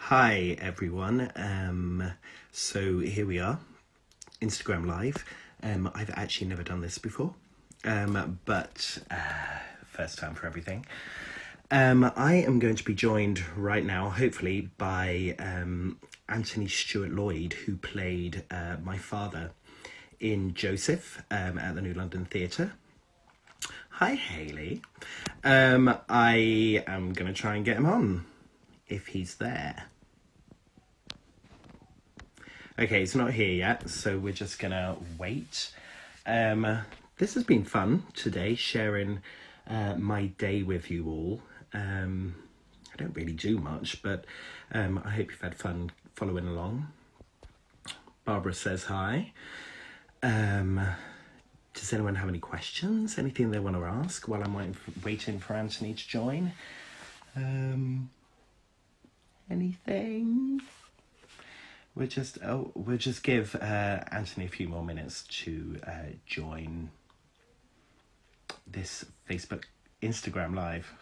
Hi everyone. So here we are, Instagram Live. I've actually never done this before, but first time for everything. I am going to be joined right now, hopefully, by Anthony Stuart Lloyd, who played my father in Joseph at the New London Theatre. Hi, Hayley. I am going to try and get him on if he's there. Okay, he's not here yet, so we're just gonna wait. This has been fun today, sharing my day with you all. I don't really do much, but I hope you've had fun following along. Barbara says hi. Does anyone have any questions? Anything they want to ask while I'm waiting for Anthony to join? Anything? We'll just give Anthony a few more minutes to join this Instagram Live.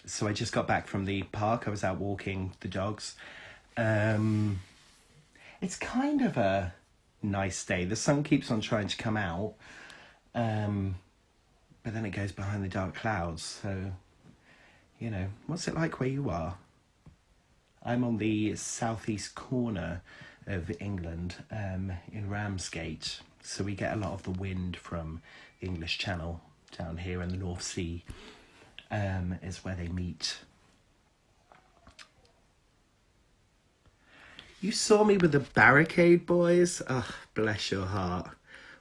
So I just got back from the park. I was out walking the dogs. It's kind of a nice day. The sun keeps on trying to come out, but then it goes behind the dark clouds. So, you know, what's it like where you are? I'm on the southeast corner of England, in Ramsgate, so we get a lot of the wind from the English Channel down here, in the North Sea is where they meet. You saw me with the Barricade Boys? Oh, bless your heart.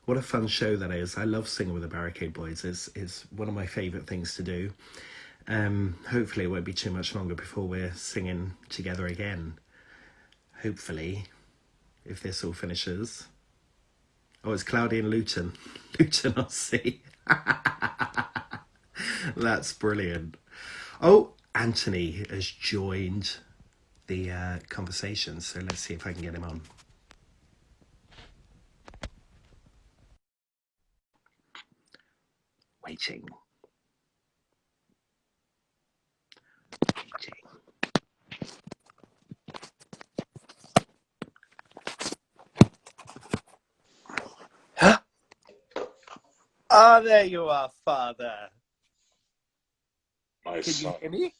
What a fun show that is. I love singing with the Barricade Boys. It's one of my favourite things to do. Hopefully it won't be too much longer before we're singing together again. Hopefully, if this all finishes. Oh, it's cloudy in Luton. Luton on Sea. That's brilliant. Oh, Anthony has joined the conversation, so let's see if I can get him on. Waiting. Oh, there you are, Father. My Can son. you hear me?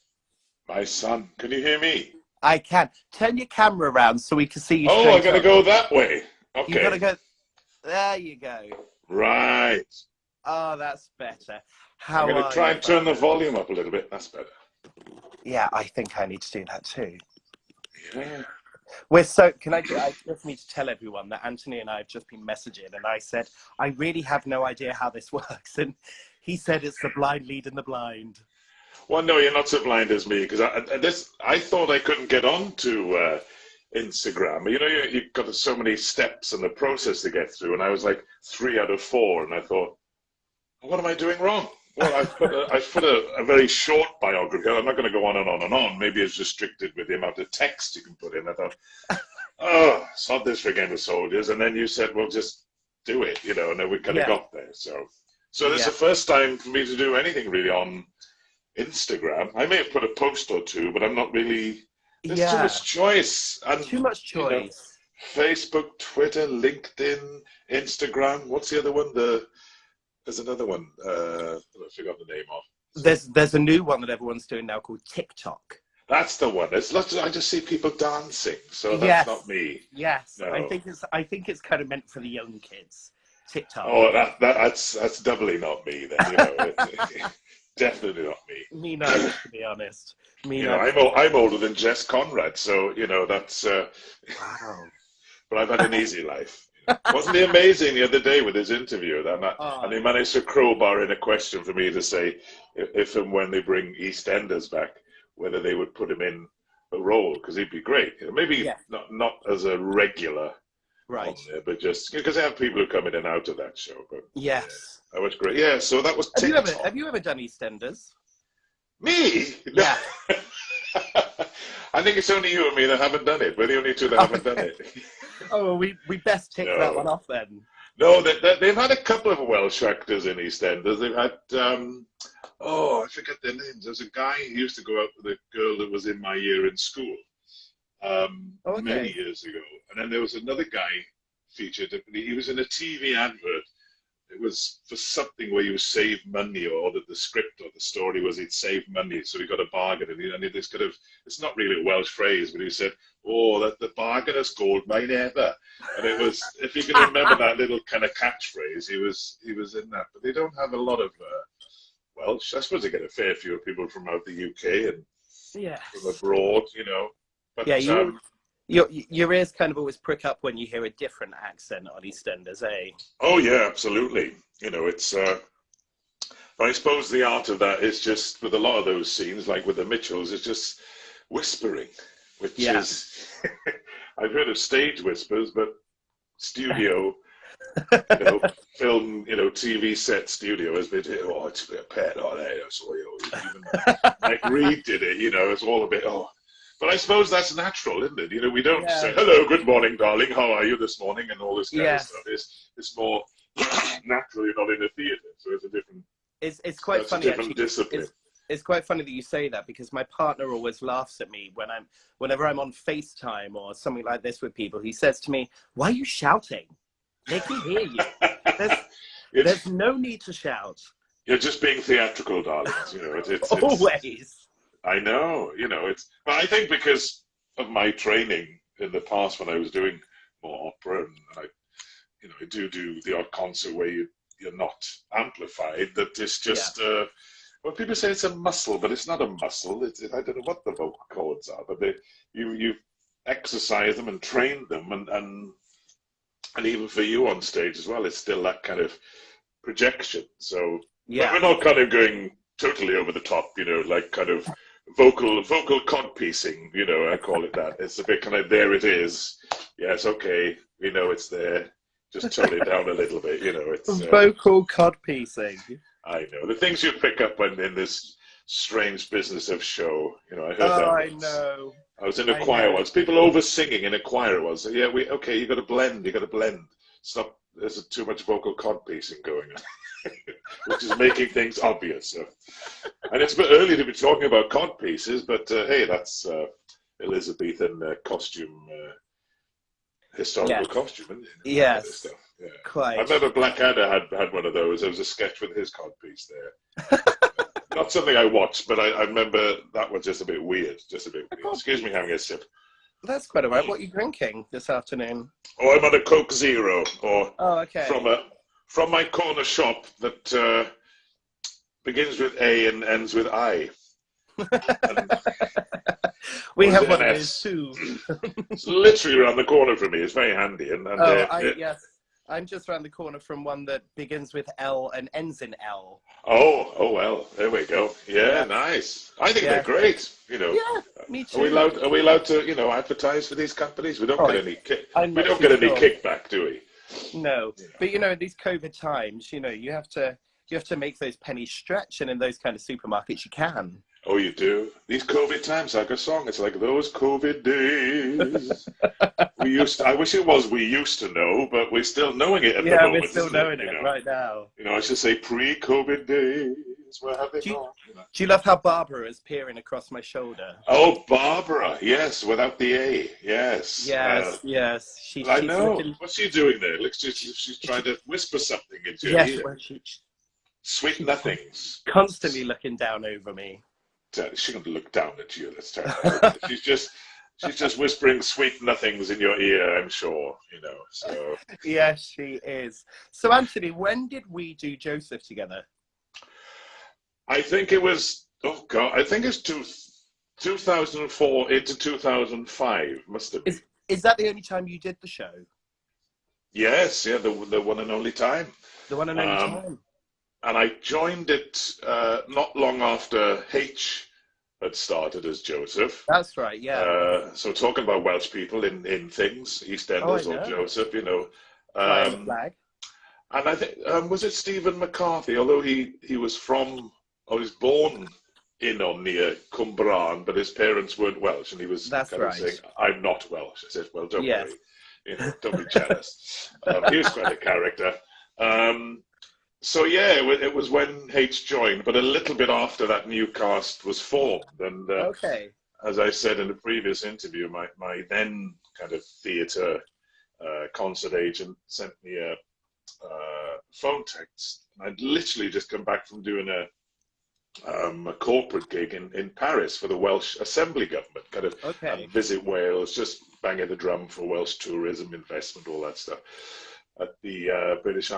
My son. Can you hear me? I can. Turn your camera around so we can see you Oh, I straight gotta up. go that way. You gotta Okay. go. There you go. Right. Oh, that's better. I'm How gonna are try you, and turn the Father? volume up a little bit. That's better. Yeah, I think I need to do that too. Yeah. I just need to tell everyone that Anthony and I have just been messaging, and I said, I really have no idea how this works. And he said it's the blind leading the blind. Well, no, you're not so blind as me because I thought I couldn't get on to Instagram. You know, you've got so many steps and the process to get through, and I was like 3 out of 4, and I thought, what am I doing wrong? Well, I've put a very short biography. I'm not going to go on and on and on. Maybe it's restricted with the amount of text you can put in. I thought, oh, sod this for Game of Soldiers. And then you said, well, just do it, you know, and then we kind of Yeah, got there. So this is yeah, the first time for me to do anything really on Instagram. I may have put a post or two, but I'm not really, there's too yeah. much choice. And, Too much you know, choice. Facebook, Twitter, LinkedIn, Instagram. What's the other one? There's another one. I forgot the name of. There's a new one that everyone's doing now called TikTok. That's the one. It's lots I just see people dancing, so that's not Yes, me. yes. No. I think it's kind of meant for the young kids. TikTok. Oh, that's doubly not me then. You know, definitely not me. Me neither, to be honest. Me You know, neither. I'm older than Jess Conrad, so you know that's. Wow. But I've had an easy life. Wasn't he amazing the other day with his interview? And Oh, he managed to crowbar in a question for me to say if and when they bring EastEnders back, whether they would put him in a role because he'd be great. You know, maybe yeah. not as a regular on Right. there, but just because they have people who come in and out of that show. But yeah, Yes. that was great. Yeah, so that was Have TikTok. you ever done EastEnders? Me? No. Yeah. I think it's only you and me that haven't done it. We're the only two that haven't done Okay. it. Oh, well, we best tick that one No. off then. No, they've had a couple of Welsh actors in EastEnders. They've had oh, I forget their names. There was a guy who used to go out with a girl that was in my year in school many Okay. years ago. And then there was another guy featured. He was in a TV advert. It was for something where you save money, or that the script or the story was he'd save money, so he got a bargain. And this kind of, it's not really a Welsh phrase, but he said, "Oh, that the bargainers gold mine ever." And it was, if you can remember that little kind of catchphrase, he was in that. But they don't have a lot of Welsh. I suppose they get a fair few of people from out the UK and from Yes. abroad, you know. But Yeah, your ears kind of always prick up when you hear a different accent on EastEnders, eh? oh yeah, absolutely. You know, it's. I suppose the art of that is just with a lot of those scenes, like with the Mitchells, it's just whispering, which is. I've heard of stage whispers, but studio, film, TV set studio has been. Oh, it's a pet. Oh, there, so even like Reed did it. It's all a bit. Oh. But I suppose that's natural, isn't it? We don't say, "Hello, good morning, darling. How are you this morning?" and all this kind of stuff. It's more natural. You're not in a theatre, so it's a different. It's quite funny. A different discipline. It's quite funny that you say that, because my partner always laughs at me whenever I'm on FaceTime or something like this with people. He says to me, "Why are you shouting? They can hear you. There's no need to shout." You're just being theatrical, darlings. It's always. I know, but I think because of my training in the past when I was doing more opera, and I do the odd concert where you're not amplified, that it's just, well, people say it's a muscle, but it's not a muscle. I don't know what the vocal cords are, but you exercise them and train them, and even for you on stage as well, it's still that kind of projection. So we're not kind of going totally over the top, like kind of vocal cod piecing, I call it that. It's a bit kind of, there it is. Yes, okay, we know it's there. Just tone it down a little bit, It's vocal cod piecing. I know the things you pick up in this strange business of show. I heard that. I know. I was in a choir once. People over singing in a choir once. Yeah, okay. You got to blend. Stop. There's too much vocal cod piecing going on. Which is making things obvious. So. And it's a bit early to be talking about cod pieces, but hey, that's Elizabethan costume, historical costume, isn't it? Yes, yeah. Quite. I remember Blackadder had one of those. There was a sketch with his cod piece there. Not something I watched, but I remember that was just a bit weird. Excuse me, having a sip. That's quite all right. What are you drinking this afternoon? Oh, I'm on a Coke Zero, okay. From my corner shop that begins with A and ends with I. We have one of those too. It's literally around the corner from me. It's very handy. Yes. I'm just around the corner from one that begins with L and ends in L. Oh well, there we go. Yeah, nice. I think they're great. Yeah, me too. Are we allowed to advertise for these companies? We don't get any kickback, do we? No, but in these COVID times, you have to make those pennies stretch, and in those kind of supermarkets, you can. Oh, you do? These COVID times, like a song. It's like those COVID days. I wish it was we used to know, but we're still knowing it at the moment. Yeah, we're still knowing it right now. I should say pre-COVID days. Where have they gone? Do you love how Barbara is peering across my shoulder? Oh, Barbara. Yes, without the A. Yes. Yes. I know. What's she doing there? Looks she's trying to whisper something into your ear. Well, Sweet nothings. Constantly looking down over me. She can look down at you. That's terrible. She's just whispering sweet nothings in your ear, I'm sure. So. Yes, she is. So, Anthony, when did we do Joseph together? I think it was. Oh God, I think it's 2004 into 2005. Must have been. Is that the only time you did the show? Yes, the one and only time. The one and only time. And I joined it not long after H had started as Joseph. That's right, yeah. So talking about Welsh people in things, EastEnders or Joseph, Flying the flag. And I think, was it Stephen McCarthy, although he was born in or near Cwmbran, but his parents weren't Welsh, and he was saying, I'm not Welsh. I said, well, don't worry. Don't be jealous. He was quite a character. So yeah, it was when H joined, but a little bit after that new cast was formed. And Okay. as I said in the previous interview, my then kind of theatre concert agent sent me a phone text. I'd literally just come back from doing a corporate gig in Paris for the Welsh Assembly government, kind of Okay. visit Wales, just banging the drum for Welsh tourism, investment, all that stuff, at the British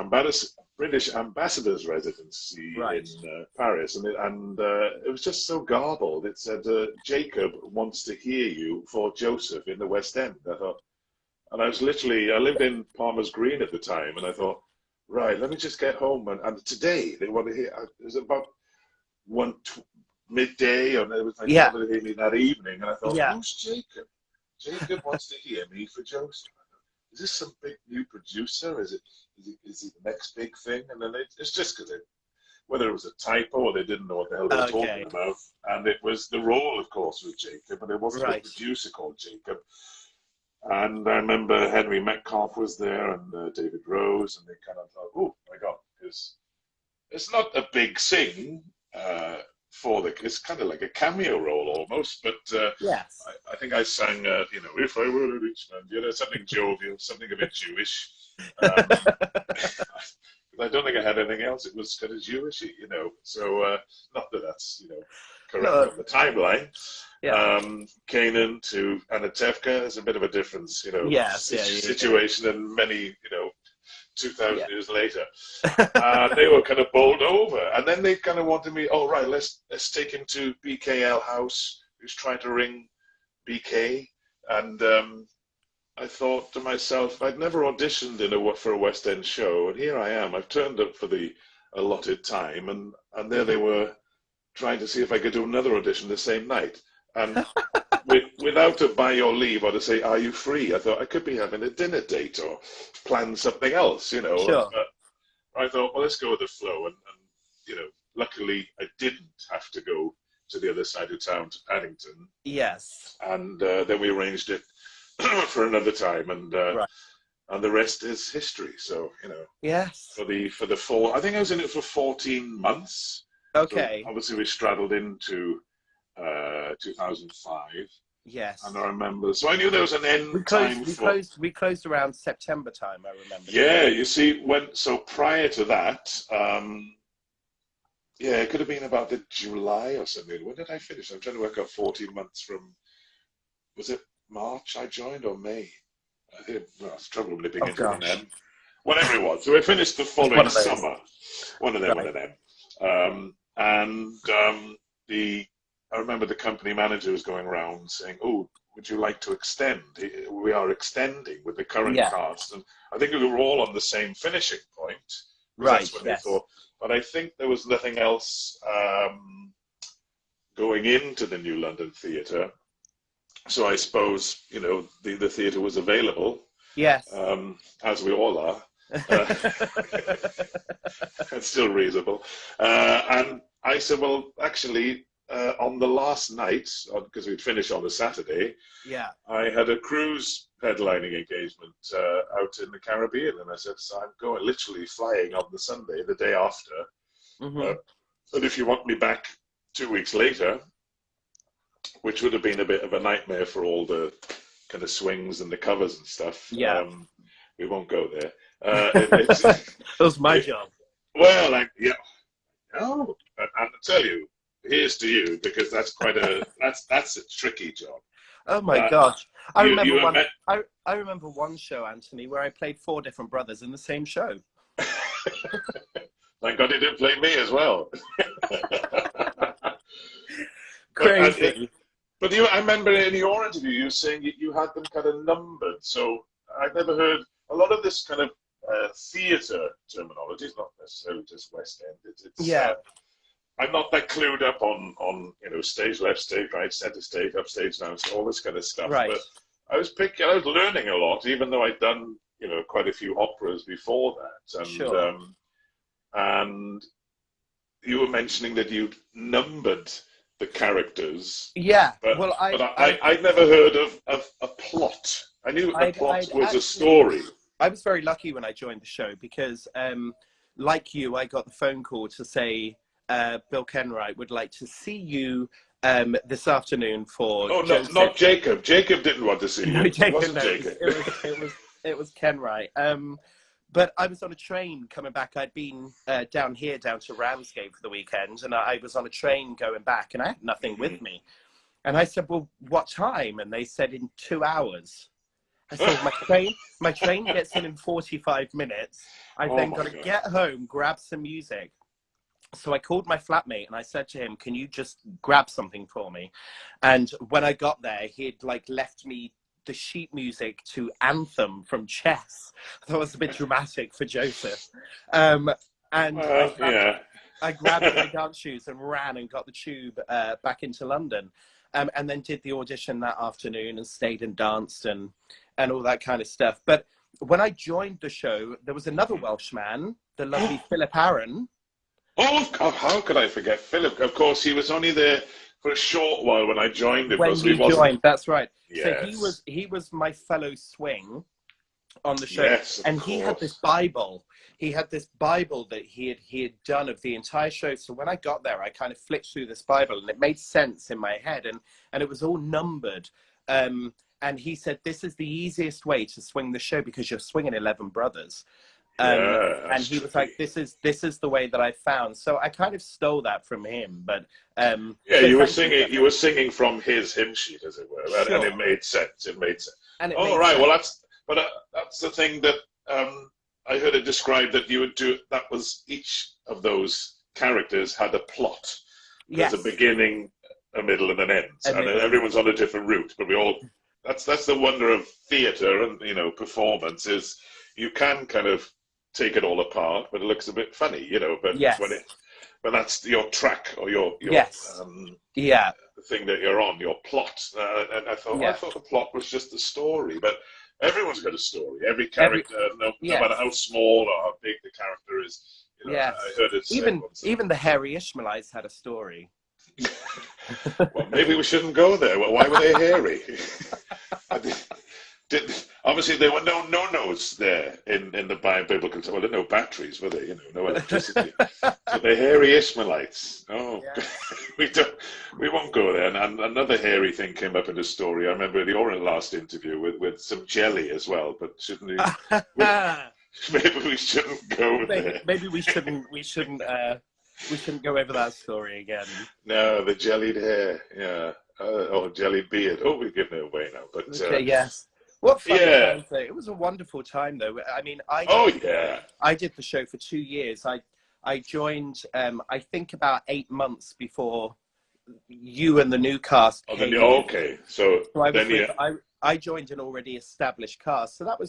ambassador's residency Right. in Paris, and it was just so garbled. It said, "Jacob wants to hear you for Joseph in the West End." I thought, and I lived in Palmer's Green at the time, and I thought, right, let me just get home, and today they want to hear. It was about midday, or it was like Yeah. wanted to hear me that evening, and I thought, Yeah. who's Jacob? Jacob wants to hear me for Joseph. Is this some big new producer? Is it the next big thing? And then it's just because whether it was a typo or they didn't know what the hell they were talking about. And it was the role, of course, was Jacob, but it wasn't a producer called Jacob. And I remember Henry Metcalf was there and David Rose, and they kind of thought, oh my God, because it's not a big sing it's kind of like a cameo role almost, but Yes. I think I sang, if I were a rich man, something jovial, something a bit Jewish. I don't think I had anything else. It was kind of Jewish, so not that that's, correct on the timeline. Yeah. Canaan to Anatevka, there's a bit of a difference, situation, and many, 2,000 years later. They were kind of bowled over. And then they kind of wanted me, oh, right, let's take him to BKL House, who's trying to ring BK. And I thought to myself, I'd never auditioned for a West End show, and here I am. I've turned up for the allotted time, and there they were trying to see if I could do another audition the same night. And without a by your leave or to say, are you free? I thought I could be having a dinner date or plan something else, Sure. But I thought, well, let's go with the flow. And luckily I didn't have to go to the other side of town to Paddington. Yes. And then we arranged it for another time. And and the rest is history. So, Yes. for the I think I was in it for 14 months. Okay. So obviously we straddled into 2005. Yes. And I remember, so I knew there was an end We closed around September time, I remember. Yeah, you see, prior to that, it could have been about the July or something. When did I finish? I'm trying to work out 14 months from, was it March I joined or May? I think, it's trouble blipping into an M. Whatever it was. So I finished the following summer. One of them with an M. I remember the company manager was going around saying, oh, would you like to extend? We are extending with the current cast. And I think we were all on the same finishing point. Right, that's when they thought. But I think there was nothing else going into the New London Theatre. So I suppose, the theatre was available. Yes. As we all are. It's still reasonable. And I said, well, actually, on the last night, because we'd finished on a Saturday, I had a cruise headlining engagement out in the Caribbean, and I said, so I'm literally flying on the Sunday, the day after. And if you want me back 2 weeks later, which would have been a bit of a nightmare for all the kind of swings and the covers and stuff. We won't go there. That was my job. Well, and I tell you, here's to you, because that's quite that's a tricky job. Oh my gosh! I remember one show, Anthony, where I played 4 different brothers in the same show. Thank God he didn't play me as well. Crazy. But I remember in your interview, you were saying you had them kind of numbered. So I've never heard a lot of this kind of theatre terminology. It's not necessarily just West End. It's I'm not that clued up on stage left, stage right, centre stage, upstage, downstage, all this kind of stuff. Right. But I was learning a lot, even though I'd done quite a few operas before that. And sure. And you were mentioning that you'd numbered the characters. Yeah. But I'd never heard of a plot. I knew a plot was a story. I was very lucky when I joined the show because like you, I got the phone call to say Bill Kenwright would like to see you this afternoon for Oh, no, Joseph. not Jacob. Jacob didn't want to see No, you. Jacob, It wasn't no, Jacob. it was Kenwright. But I was on a train coming back. I'd been down to Ramsgate for the weekend, and I was on a train going back, and I had nothing with me. And I said, well, what time? And they said in 2 hours. I said, my train gets in 45 minutes. I've then got to get home, grab some music. So I called my flatmate and I said to him, can you just grab something for me? And when I got there, he had like left me the sheet music to Anthem from Chess. I thought it was a bit dramatic for Joseph. And I grabbed my dance shoes and ran and got the tube back into London. And then did the audition that afternoon and stayed and danced and all that kind of stuff. But when I joined the show, there was another Welshman, the lovely Philip Aaron. Oh, how could I forget Philip? Of course, he was only there for a short while when I joined him. When you joined, that's right. Yes. So he was my fellow swing on the show. Yes, and he had this Bible. He had this Bible that he had done of the entire show. So when I got there, I kind of flipped through this Bible and it made sense in my head. And it was all numbered. And he said, this is the easiest way to swing the show because you're swinging 11 brothers. And he was like, this is the way that I found. So I kind of stole that from him. But you were singing from his hymn sheet, as it were, sure. And it made sense. Well, that's the thing that I heard it described that you would do. That was each of those characters had a plot. Yes. There's a beginning, a middle, and an end, and everyone's on a different route. But we all. That's the wonder of theatre and performance is you can kind of take it all apart, but it looks a bit funny, But yes. when that's your track or your yes. The thing that you're on, your plot. And I thought the plot was just the story, but everyone's got a story. Every character, no matter how small or how big the character is. I heard it even the hairy Ishmaelites had a story. Well, maybe we shouldn't go there. Well, why were they hairy? Obviously, there were no notes there in the biblical time. Well, there were no batteries, were there? No electricity. So the hairy Ishmaelites. Oh, yeah. we won't go there. And another hairy thing came up in the story. I remember your last interview with some jelly as well. But shouldn't we? Maybe we shouldn't go there. Maybe we shouldn't. We shouldn't go over that story again. No, the jellied hair. Yeah. Or jellied beard. Oh, we're giving it away now. But yes. What fun times though. It was a wonderful time though. I mean, I did the show for 2 years. I joined, I think about 8 months before you and the new cast came. Okay. So I joined an already established cast. So that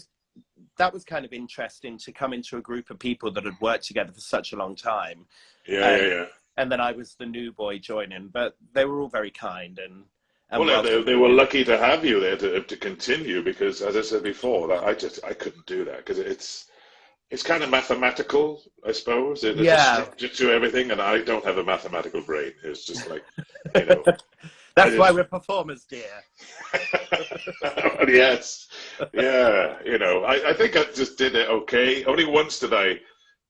was kind of interesting to come into a group of people that had worked together for such a long time. Yeah. And then I was the new boy joining, but they were all very kind and they were lucky to have you there to continue because, as I said before, I couldn't do that because it's kind of mathematical, I suppose. There's a structure to everything, and I don't have a mathematical brain. It's just like, That's why we're performers, dear. Yes, yeah. I think I just did it okay. Only once did I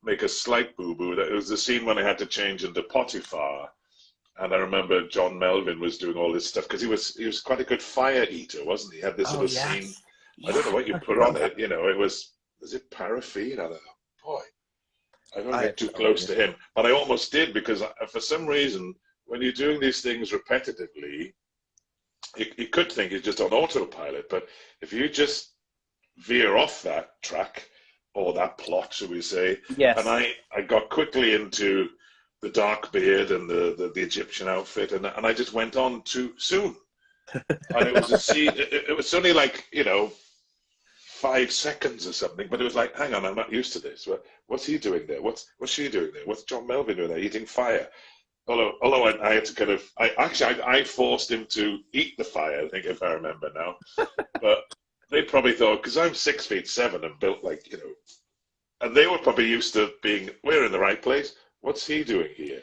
make a slight boo-boo. It was the scene when I had to change into Potiphar. And I remember John Melvin was doing all this stuff because he was quite a good fire eater, wasn't he? He had this little scene. I don't know what you put on it. It was it paraffin? I don't know. Boy, I don't get too close to him. But I almost did because for some reason, when you're doing these things repetitively, you could think it's just on autopilot. But if you just veer off that track or that plot, should we say? Yes. And I got quickly into the dark beard and the Egyptian outfit, and I just went on too soon. And it was a scene. It was only like 5 seconds or something, but it was like, hang on, I'm not used to this. What's he doing there? What's she doing there? What's John Melvin doing there? Eating fire. Although I had to kind of, I forced him to eat the fire. I think if I remember now, but they probably thought because I'm 6'7" and built like and they were probably used to being we're in the right place. What's he doing here?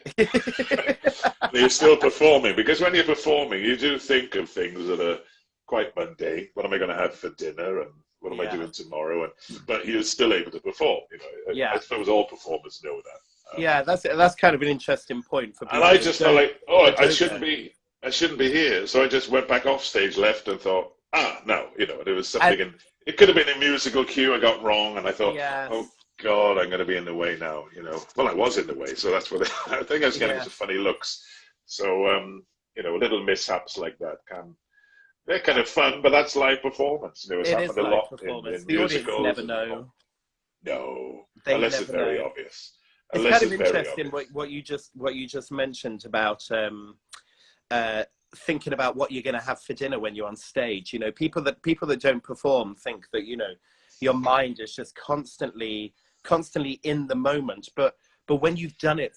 You're still performing because when you're performing, you do think of things that are quite mundane. What am I going to have for dinner? And what am I doing tomorrow? But he was still able to perform. You know, Yeah. I suppose all performers know that. Yeah, that's kind of an interesting point for people. And I just felt like, I don't shouldn't be here. So I just went back off stage left and thought, no, you know, there was something it could have been a musical cue I got wrong, and I thought, oh God, I'm going to be in the way now, you know. Well, I was in the way, so that's what I think I was getting some funny looks. So, you know, little mishaps like that they're kind of fun, but that's live performance. You know, it's happened a lot in the audience musicals. never know. No, They unless never it's very know. obvious. It's kind of interesting what you just mentioned about thinking about what you're going to have for dinner when you're on stage. You know, people that don't perform think that, you know, your mind is just constantly in the moment. But when you've done it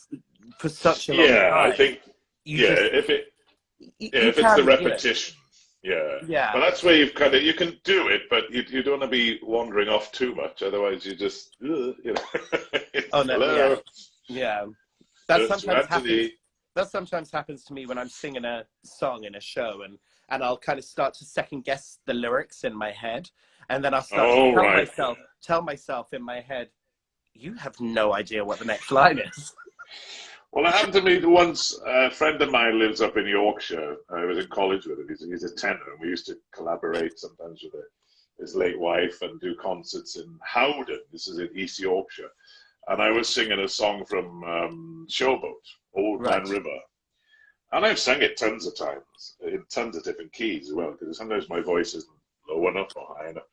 for such a long time, I think if it's the repetition. Yeah. But that's where you can do it, but you don't want to be wandering off too much. Otherwise, you just, you know. Oh no! Yeah. That sometimes happens to me when I'm singing a song in a show, and I'll kind of start to second guess the lyrics in my head, and then I'll start to tell myself in my head, you have no idea what the next line is. Well, it happened to me once. A friend of mine lives up in Yorkshire. I was in college with him. He's a tenor, and we used to collaborate sometimes with his late wife and do concerts in Howden. This is in East Yorkshire. And I was singing a song from Showboat, Old Man River. And I've sang it tons of times, in tons of different keys as well, because sometimes my voice isn't low enough or high enough.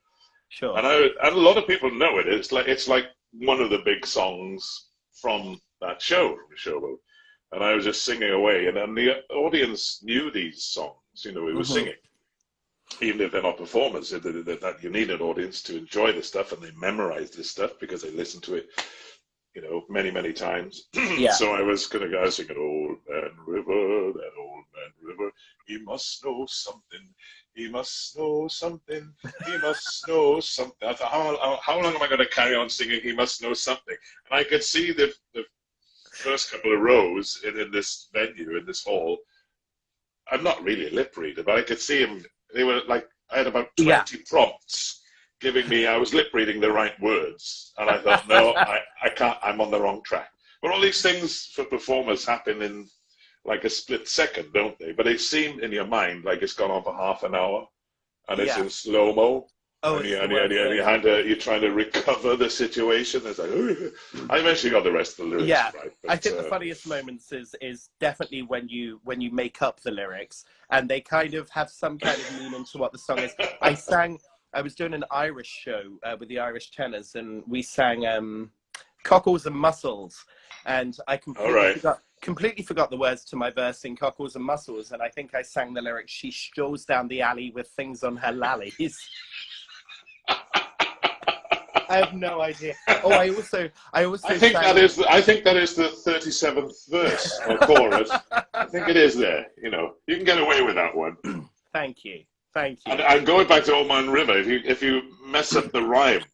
Sure. And a lot of people know it. It's like one of the big songs from that show, from Showboat. And I was just singing away, and then the audience knew these songs. You know, we were singing, even if they're not performers. That you need an audience to enjoy the stuff, and they memorize this stuff because they listen to it, you know, many times. So I was singing, "Old Man River, that old man river, he must know something. He must know something. He must know something." I thought, how long am I going to carry on singing "He must know something"? And I could see the first couple of rows in this venue, in this hall. I'm not really a lip reader, but I could see them. They were like, I had about 20 prompts giving me, I was lip reading the right words. And I thought, no, I can't, I'm on the wrong track. But all these things for performers happen in like a split second, don't they? But they seem in your mind like it's gone on for half an hour, and it's in slow-mo. Oh, and you're trying to recover the situation. It's like, I eventually got the rest of the lyrics right. But, I think the funniest moments is definitely when you make up the lyrics and they kind of have some kind of meaning to what the song is. I was doing an Irish show with the Irish tenors, and we sang Cockles and Mussels, and I completely forgot the words to my verse in Cockles and Mussels, and I think I sang the lyrics, "She strolls down the alley with things on her lallies." I have no idea. Oh, I think that is the 37th verse or chorus. I think it is there. You know, you can get away with that one. Thank you. And going back to Old Man River, if you mess up the rhyme,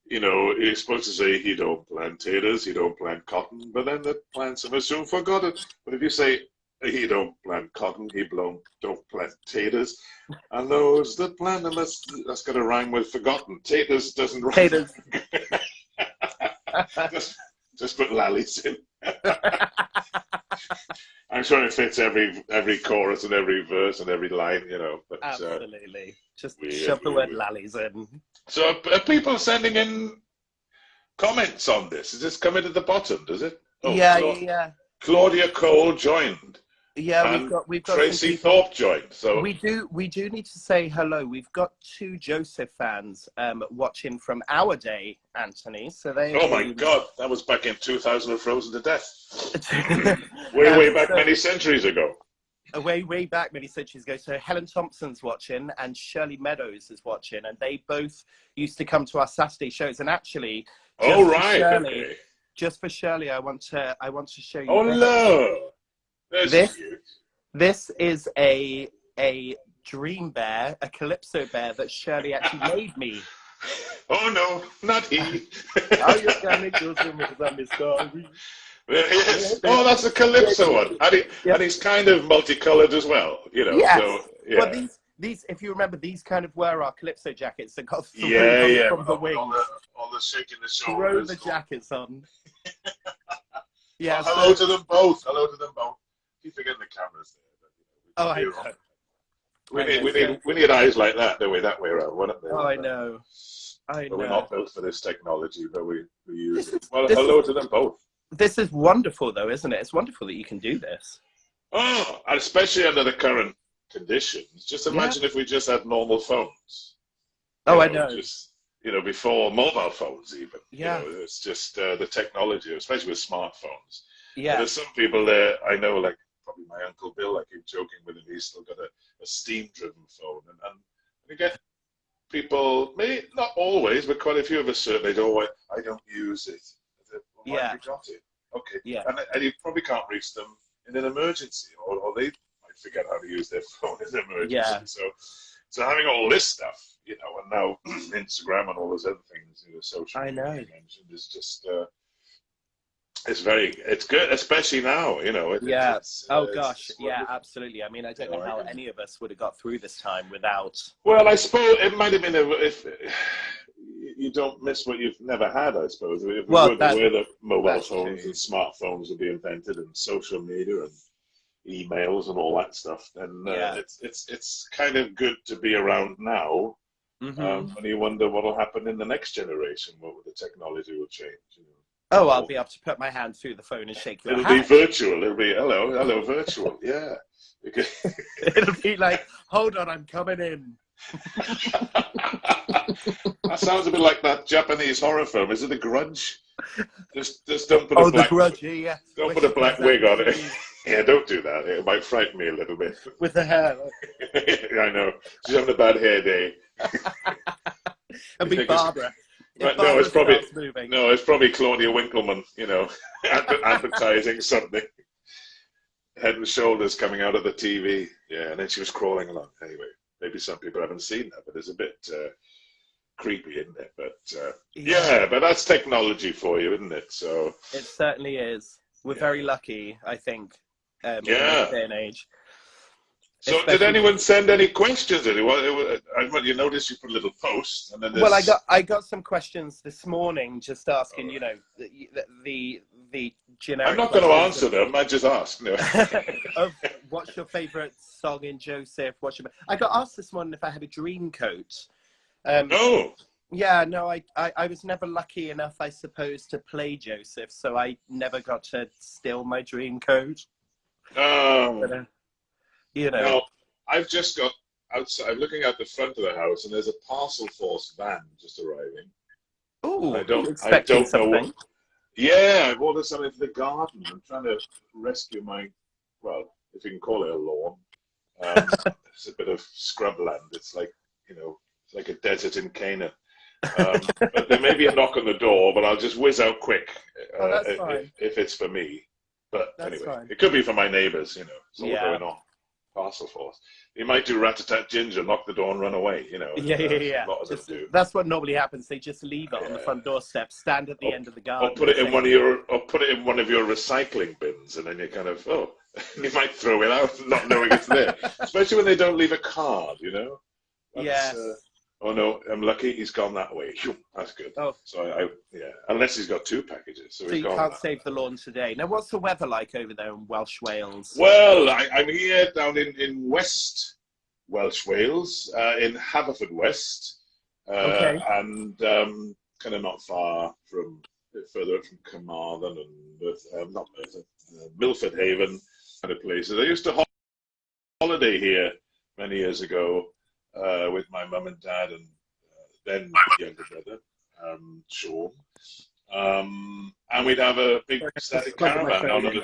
you know, you're supposed to say he don't plant taters, he don't plant cotton, but then the plants are soon forgotten. But if you say he don't plant cotton, he don't plant taters, and those that plant them, that's got to rhyme with forgotten. Taters doesn't rhyme. Taters. just put lallies in. I'm sure it fits every chorus and every verse and every line, you know. But, absolutely. Just shove the word lallies in. So are people sending in comments on this? Is this coming at the bottom, does it? Oh, yeah. Claudia Cole joined. Yeah, we've got Tracy Thorpe joined. So we do need to say hello. We've got 2 Joseph fans watching from our day, Anthony. So oh my God, that was back in 2000 and frozen to death. way back many centuries ago. Way back many centuries ago. So Helen Thompson's watching and Shirley Meadows is watching, and they both used to come to our Saturday shows. And actually, just for Shirley, I want to show you. Oh no. This is a dream bear, a calypso bear that Shirley actually made me. Oh no, not he. Yes. Oh, that's a calypso one, and he's kind of multicolored as well, you know. Yes. So, yeah. Well, these, if you remember, these kind of were our Calypso jackets that got thrown Yeah. from the wings. All the shaking the Throw shoulders. the jackets on. Yeah. Well, hello to them both. Hello to them both. Keep forgetting the cameras there. Oh, I know. We need eyes like that, don't we? That way around. Oh, I know. But we're not built for this technology, but we use it. Well, this hello to them both. This is wonderful, though, isn't it? It's wonderful that you can do this. Oh, especially under the current conditions. Just imagine if we just had normal phones. Oh, I know. Just, before mobile phones even. Yeah. It's just the technology, especially with smartphones. Yeah. There's some people there, I know, like probably my Uncle Bill, I keep joking with him, he's still got a steam-driven phone. And we get people, maybe not always, but quite a few of us certainly don't, I don't use it. Why have you got it? Okay. Yeah. And you probably can't reach them in an emergency, or they might forget how to use their phone in an emergency. Yeah. So having all this stuff, and now Instagram and all those other things, social media you mentioned, is just it's good, especially now, Gosh, yeah, absolutely. I mean, I don't know how any of us would have got through this time without. Well, I suppose it might have been if you don't miss what you've never had, I suppose. If we weren't aware that mobile phones and smartphones would be invented, and social media and emails and all that stuff, then it's kind of good to be around now. And you wonder what will happen in the next generation. What the technology will change. Oh, I'll be able to put my hand through the phone and shake your hand. It'll be virtual. It'll be hello, virtual. Yeah. It'll be like, hold on, I'm coming in. That sounds a bit like that Japanese horror film. Is it The Grudge? Just don't put a black. The Grudge, yeah. Don't put a black wig on it. Yeah, don't do that. It might frighten me a little bit. With the hair. I know. She's having a bad hair day. And be Barbara. No, it's probably Claudia Winkleman, advertising something. Head and Shoulders coming out of the TV. Yeah, and then she was crawling along. Anyway, maybe some people haven't seen that, but it's a bit creepy, isn't it? But but that's technology for you, isn't it? So it certainly is. We're very lucky, I think, in this day and age. So did anyone send any questions? You noticed you put a little post, and then well, I got some questions this morning, just asking, the generic. I'm not going to answer them. I just ask. No. Of what's your favourite song in Joseph? I got asked this morning if I had a dream coat. No. Yeah, no, I was never lucky enough, I suppose, to play Joseph, so I never got to steal my dream coat. Oh. But, No, I've just got outside. I'm looking out the front of the house, and there's a parcel force van just arriving. Oh, I don't know what. Yeah, I've ordered something for the garden. I'm trying to rescue well, if you can call it a lawn. It's a bit of scrubland. It's like it's like a desert in Canaan. But there may be a knock on the door, but I'll just whiz out quick if it's for me. But anyway, it could be for my neighbours. It's all going on. Parcel force. You might do rat-a-tat ginger, knock the door and run away, Yeah. A lot of them do. That's what normally happens. They just leave it on the front doorstep, stand at the end of the garden. Or put it in one of your recycling bins, and then you kind of you might throw it out not knowing it's there. Especially when they don't leave a card, Yes. Oh no, I'm lucky he's gone that way. That's good. Oh. So unless he's got two packages. So you can't save the lawn today. Now, what's the weather like over there in Welsh Wales? Well, I'm here down in West Welsh Wales, in Haverfordwest, and kind of not far from, a bit further up from Carmarthen and Milford Haven kind of places. I used to holiday here many years ago. With my mum and dad and then my younger brother, Sean. And we'd have a big static caravan on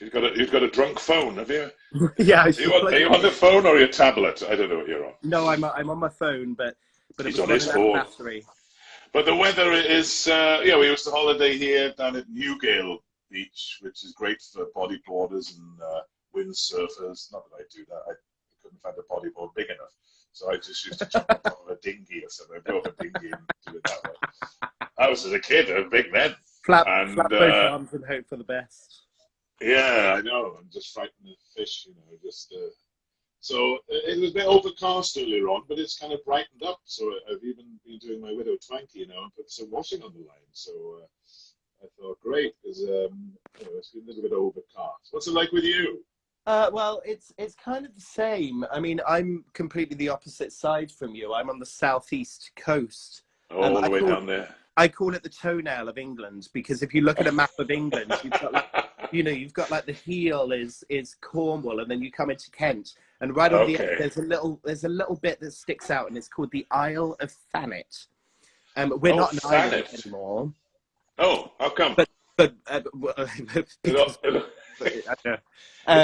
You've got a drunk phone, have you? Yeah. Are you on the phone or your tablet? I don't know what you're on. No, I'm on my phone, but he's on his phone. But the weather is, we used to holiday here down at Newgale Beach, which is great for bodyboarders and windsurfers. Not that I do that. I couldn't find a bodyboard big enough, so I just used to jump on top of a dinghy or something. Blow up a dinghy and do it that way. I was as a kid, a big man. Flap both arms and hope for the best. Yeah, I know. I'm just fighting the fish, just So it was a bit overcast earlier on, but it's kind of brightened up. So I've even been doing my widow twanky, and put some washing on the line. So I thought, great, because it's been a little bit overcast. What's it like with you? Well, it's kind of the same. I mean, I'm completely the opposite side from you. I'm on the southeast coast. All the way down there. I call it the toenail of England, because if you look at a map of England, you've got like the heel is Cornwall, and then you come into Kent, and right on the end there's a little bit that sticks out, and it's called the Isle of Thanet. We're not an island anymore. Oh, how come? But it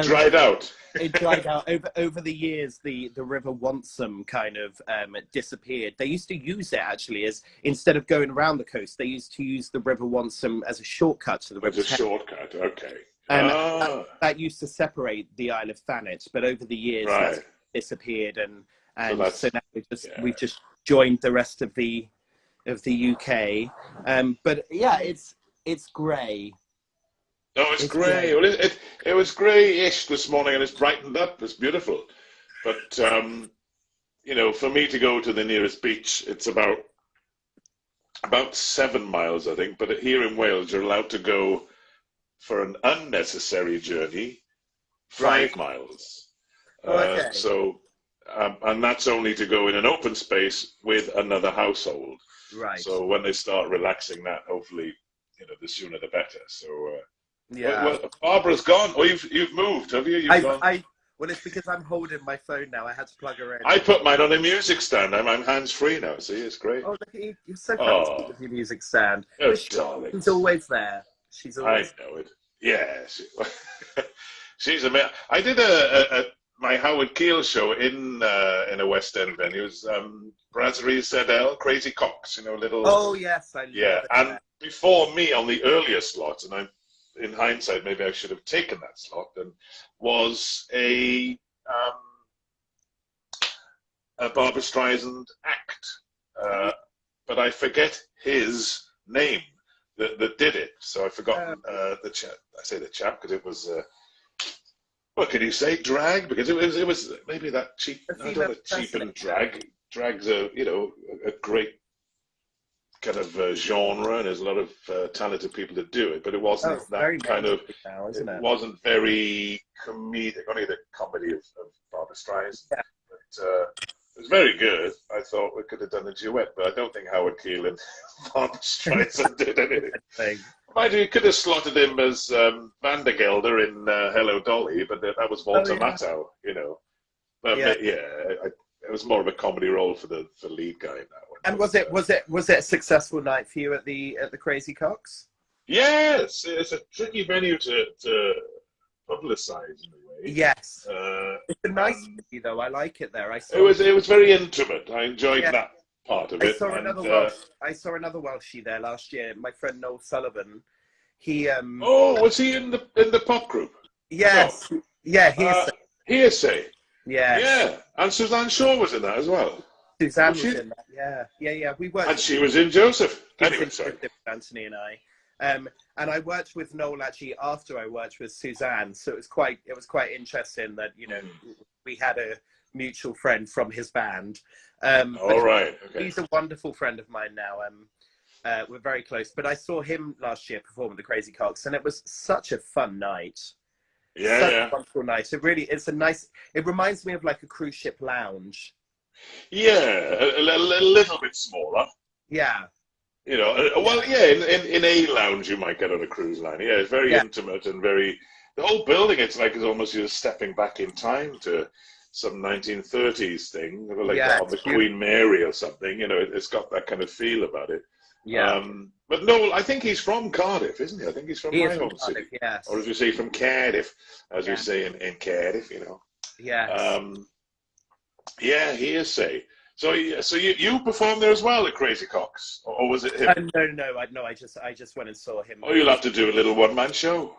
dried out. It dried out over the years. The River Wonsum kind of disappeared. They used to use it actually as, instead of going around the coast, they used to use the River Wonsum as a shortcut to the river. As a shortcut, okay. That used to separate the Isle of Thanet, but over the years that's disappeared, and so now we've just joined the rest of the UK. But yeah, it's grey. Oh, it's grey. Well, it was greyish this morning, and it's brightened up. It's beautiful. But, for me to go to the nearest beach, it's about 7 miles, I think. But here in Wales, you're allowed to go for an unnecessary journey 5 miles. Okay. And that's only to go in an open space with another household. Right. So when they start relaxing that, hopefully, the sooner the better. So... yeah. Well, Barbara's gone. Oh, you've moved, have you? Well, it's because I'm holding my phone now. I had to plug her in. I put mine on a music stand. I'm hands-free now. See, it's great. Oh, look, you're so fancy with your music stand. Oh, darling. She's always there. She's always. I know it. Yeah, she's amazing. I did my Howard Keel show in a West End venue. It was Brasserie ZL, Crazy Cox. Little. Oh yes, I love it. And before me on the earlier slots, and in hindsight, maybe I should have taken that slot, and was a Barbra Streisand act, but I forget his name that did it. So I've forgotten the chap. I say the chap because it was. What can you say? Drag, because it was maybe that cheap. I don't know, cheap and drag. Drag's a great kind of genre, and there's a lot of talented people that do it, but it wasn't that kind of now, isn't it? Wasn't very comedic, only the comedy of Barbra Streisand. Yeah. But it was very good. I thought we could have done a duet, but I don't think Howard Keel and Barbra Streisand did anything. Mind you, you could have slotted him as Van der Gelder in Hello Dolly, but that was Walter Matthau, But it was more of a comedy role for the lead guy in that one. And was it a successful night for you at the Crazy Cox? Yes, it's a tricky venue to publicise in a way. Yes, it's a nice venue though. I like it there. It was very intimate. I enjoyed that part of it. I saw another Welshie there last year. My friend Noel Sullivan. He was he in the pop group? Yes. No. Yeah. Hearsay. Yeah. Yeah, and Suzanne Shaw was in that as well. Suzanne was in that. Yeah. We worked. And she was in Joseph. Anyway, sorry. Anthony and I. And I worked with Noel actually after I worked with Suzanne, so it was quite interesting that we had a mutual friend from his band. All right. Okay. He's a wonderful friend of mine now. We're very close. But I saw him last year perform at the Crazy Cox, and it was such a fun night. Such a wonderful night. It reminds me of like a cruise ship lounge. Yeah, a little bit smaller. Yeah. In a lounge you might get on a cruise line. Yeah, it's very intimate and the whole building, it's almost you're stepping back in time to some 1930s thing, like on the Queen Mary or something. It's got that kind of feel about it. Yeah. But Noel, I think he's from Cardiff, isn't he? I think he's from my home city. Yes. Or as we say, from Cardiff, as we say in Cardiff, Yes. Hearsay. So you performed there as well at Crazy Cox, or was it him? No. I just went and saw him. Oh, you'll have to do a little one-man show,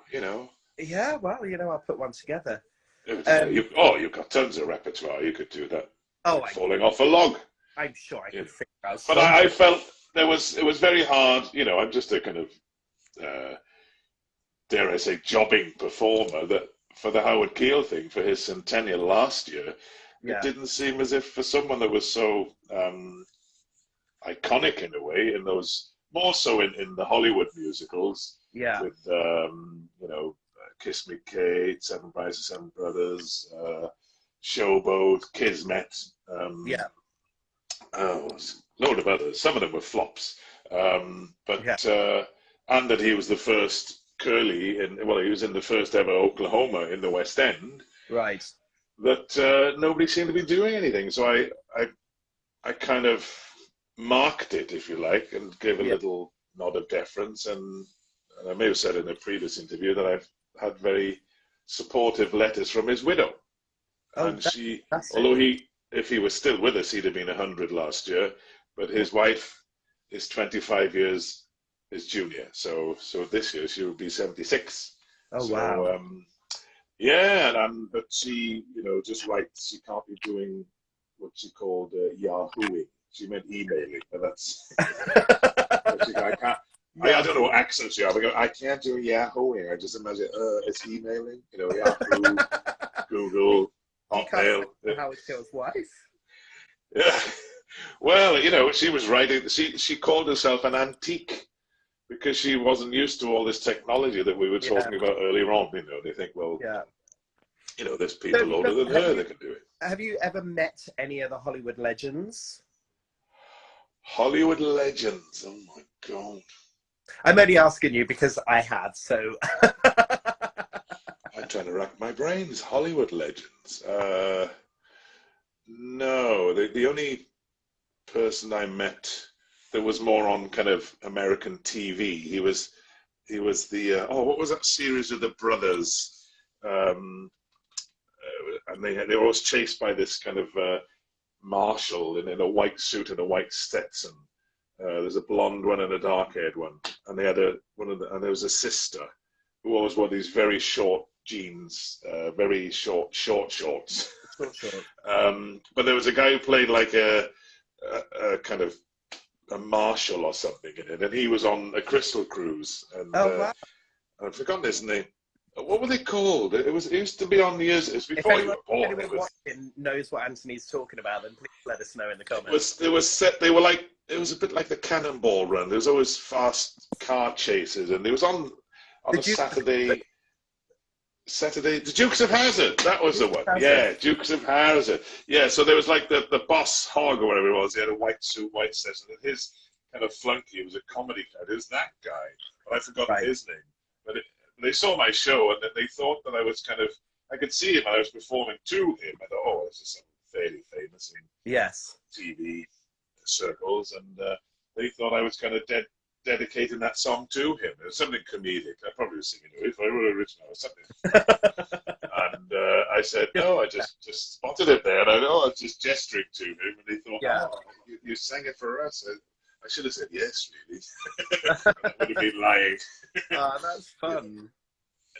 Yeah, well, I'll put one together. You've got tons of repertoire. You could do that. Falling off a log. I'm sure I could figure out. But I felt it was very hard. I'm just a kind of dare I say jobbing performer that for the Howard Keel thing, for his centennial last year, Yeah. it didn't seem as if for someone that was so iconic in a way, in those, more so in the Hollywood musicals, Yeah. with Kiss Me Kate, Seven Brides and Seven Brothers, Showboat, Kismet, Yeah. a load of others. Some of them were flops, and that he was the first Curly he was in the first ever Oklahoma in the West End. Right. That nobody seemed to be doing anything. So I kind of marked it, if you like, and gave a little nod of deference. And I may have said in a previous interview that I've had very supportive letters from his widow. Oh, and although if he was still with us, he'd have been 100 last year, but his wife is 25 years his junior. So this year she will be 76. Oh, wow. But she, just writes. She can't be doing what she called Yahooing. She meant emailing, but that's. I can't. I don't know what accents you have. I can't do Yahooing. I just imagine it's emailing. Yahoo, Google, Hotmail. Howard Keel's wife. Yeah. Well, she was writing. She called herself an antique because she wasn't used to all this technology that we were talking about earlier on. They think, well, there's people older than her that can do it. Have you ever met any of the Hollywood legends? Hollywood legends? Oh my God. I'm only asking you because I had, so. I'm trying to rack my brains. Hollywood legends. No, the only person I met that was more on kind of American TV. He was the what was that series of the brothers? And they were always chased by this kind of marshal in a white suit and a white Stetson. There's a blonde one and a dark-haired one, and they had and there was a sister who always wore these very short jeans, very short shorts. But there was a guy who played like a kind of a marshal or something in it, and he was on a Crystal Cruise. And wow. I've forgotten his name. What were they called? It used to be on the years. It was before you were born. Anyone watching knows what Anthony's talking about, then please let us know in the comments. It was a bit like the Cannonball Run. There was always fast car chases, and it was on a Saturday. The Dukes of Hazzard. That was the one. Yeah, Dukes of Hazzard. Yeah, so there was like the boss hog or whatever it was. He had a white suit, white session, and his kind of flunky was a comedy guy. It was that guy, but I forgot his name. But they saw my show, and then they thought that I was I could see him, and I was performing to him. I thought, oh, this is someone fairly famous in TV circles, and they thought I was kind of dedicating that song to him. It was something comedic. I probably was singing it if I were original or something. And I said, no, I just spotted it there, and I was just gesturing to him, and they thought, oh, you sang it for us. I should have said yes, really. That would have been lying. Oh, that's fun.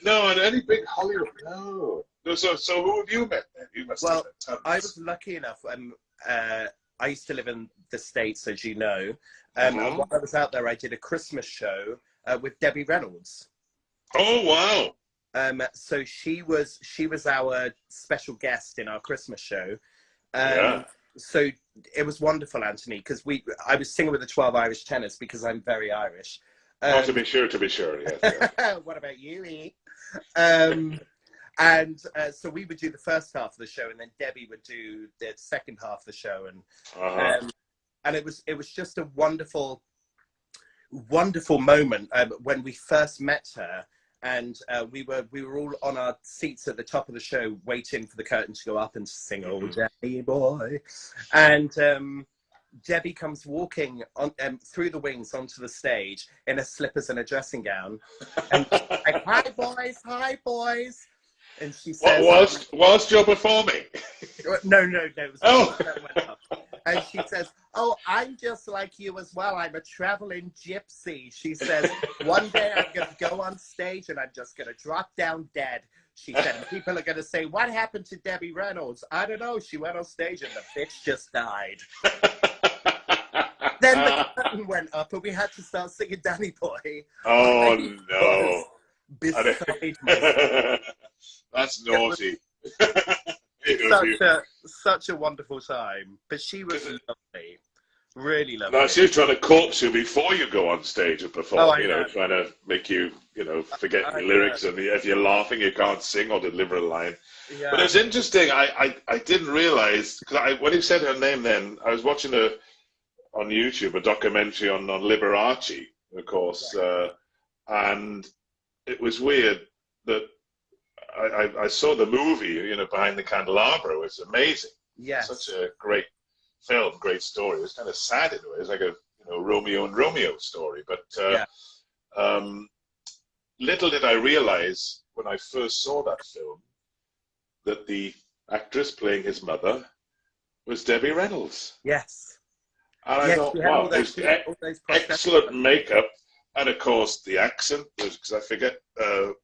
No, and any big Hollywood, no. So who have you met then? You must have met tons. I was lucky enough. I used to live in the States, as you know. And while I was out there, I did a Christmas show with Debbie Reynolds. Oh, wow. So she was our special guest in our Christmas show. So it was wonderful, Anthony, because I was singing with the 12 Irish Tenors because I'm very Irish. To be sure, yes. What about you, E? And so we would do the first half of the show, and then Debbie would do the second half of the show, and it was just a wonderful moment when we first met her, and we were all on our seats at the top of the show, waiting for the curtain to go up and sing "Oh Debbie Boy," and Debbie comes walking on through the wings onto the stage in her slippers and a dressing gown, and like, hi boys. And she says, whilst you're performing? No. It was that went up. And she says, oh, I'm just like you as well. I'm a traveling gypsy. She says, one day I'm going to go on stage and I'm just going to drop down dead. She said, and people are going to say, what happened to Debbie Reynolds? I don't know. She went on stage and the bitch just died. Then the curtain went up and we had to start singing Danny Boy. Oh, no. beside myself. That's naughty. Such a wonderful time. But she was lovely, really lovely. No, she's trying to coax you before you go on stage and perform. Oh, I know. Trying to make you, forget your lyrics, and if you're laughing, you can't sing or deliver a line. Yeah. But it's interesting. I didn't realize, because when he said her name, then I was watching on YouTube a documentary on Liberace, of course, Right. and it was weird that I saw the movie, Behind the Candelabra. It was amazing. Yes. Such a great film, great story. It was kind of sad in a way. It was like a Romeo and Romeo story. But little did I realize when I first saw that film that the actress playing his mother was Debbie Reynolds. Yes. And I thought, wow, excellent makeup. And of course, the accent, because I forget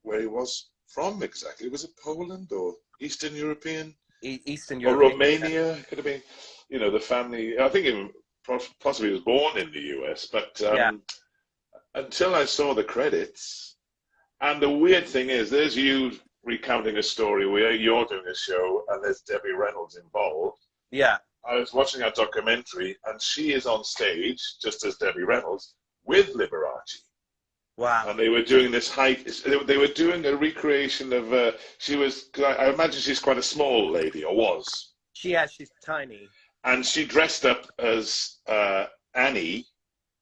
where he was from exactly. Was it Poland or Eastern European? Eastern Or European. Romania? Could have been, the family. I think he possibly was born in the US, but until I saw the credits. And the weird thing is, there's you recounting a story where you're doing a show and there's Debbie Reynolds involved. Yeah. I was watching a documentary and she is on stage, just as Debbie Reynolds, with Liberace. Wow. And they were doing this they were doing a recreation of, she was, I imagine she's quite a small lady, or was. She's tiny. And she dressed up as Annie,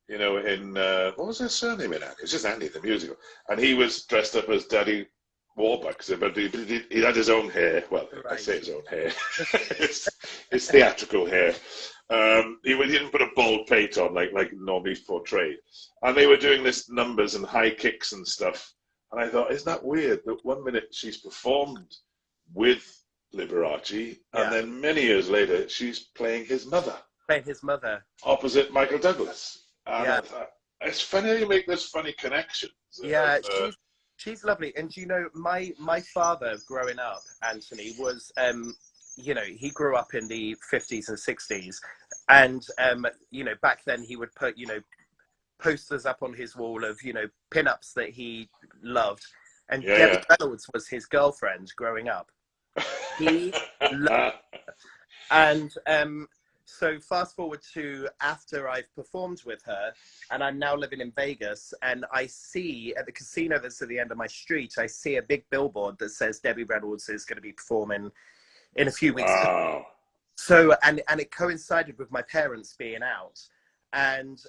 in, what was her surname in Annie? It's just Annie, the musical. And he was dressed up as Daddy Warbucks, but he had his own hair. Well, right. I say his own hair. it's theatrical hair. He didn't put a bald pate on like normally portrayed. And they were doing this numbers and high kicks and stuff. And I thought, isn't that weird that 1 minute she's performed with Liberace, and then many years later she's playing his mother. Opposite Michael Douglas. And I thought, it's funny how you make those funny connections. Yeah, she's lovely. And my father growing up, Anthony, was he grew up in the 50s and 60s, and back then he would put posters up on his wall of pin-ups that he loved, and Debbie Reynolds was his girlfriend growing up. He loved her. And so fast forward to after I've performed with her, and I'm now living in Vegas, and I see at the casino that's at the end of my street, I see a big billboard that says Debbie Reynolds is going to be performing in a few weeks. Wow. So, and it coincided with my parents being out. And